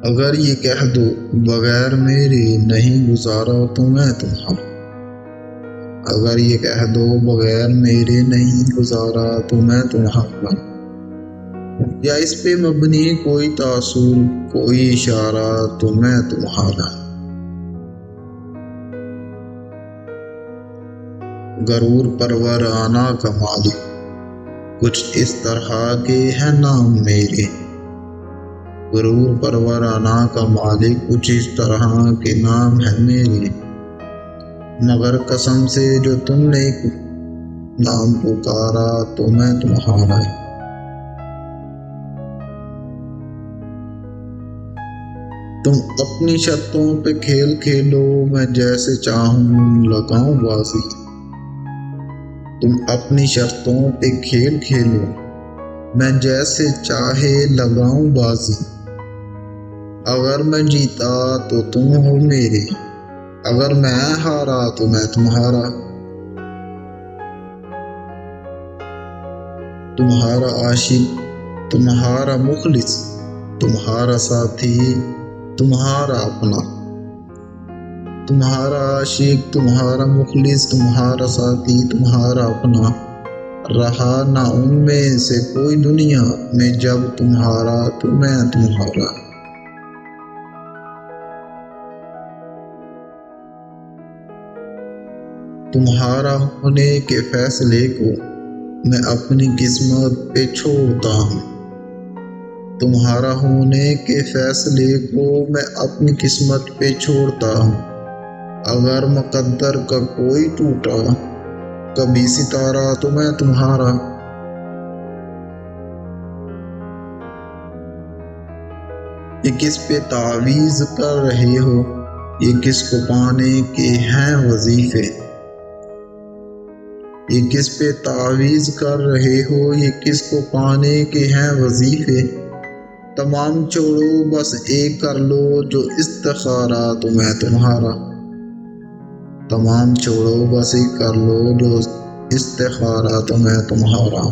اگر یہ کہہ دو بغیر میرے نہیں گزارا تو میں تمہارا، اگر یہ کہہ دو بغیر میرے نہیں گزارا تو میں تمہارا، یا اس پہ مبنی کوئی تاثر کوئی اشارہ تو میں تمہارا۔ غرور پرورانہ کا مالک کچھ اس طرح کے ہیں نام میرے، غرور پرورانہ کا مالک کچھ اس طرح کے نام ہیں میرے، مگر قسم سے جو تم نے نام پکارا تو میں تمہارا۔ تم اپنی شرطوں پہ کھیل کھیلو میں جیسے چاہوں لگاؤں بازی، تم اپنی شرطوں پہ کھیل کھیلو میں جیسے چاہے لگاؤں بازی، اگر میں جیتا تو تم ہو میرے، اگر میں ہارا تو میں تمہارا۔ تمہارا عاشق تمہارا مخلص تمہارا ساتھی تمہارا اپنا، تمہارا عاشق تمہارا مخلص تمہارا ساتھی تمہارا اپنا، رہا نہ ان میں سے کوئی دنیا میں جب تمہارا تو میں تمہارا۔ تمہارا ہونے کے فیصلے کو میں اپنی قسمت پہ چھوڑتا ہوں، تمہارا ہونے کے فیصلے کو میں اپنی قسمت پہ چھوڑتا ہوں، اگر مقدر کا کوئی ٹوٹا کبھی ستارہ تو میں تمہارا۔ یہ کس پہ تعویذ کر رہے ہو، یہ کس کو پانے کے ہیں وظیفے، یہ کس پہ تعویذ کر رہے ہو، یہ کس کو پانے کے ہیں وظیفے، تمام چھوڑو بس ایک کر لو جو استخارہ تو میں تمہارا، تمام چھوڑو بس ایک کر لو جو استخارہ تو میں تمہارا۔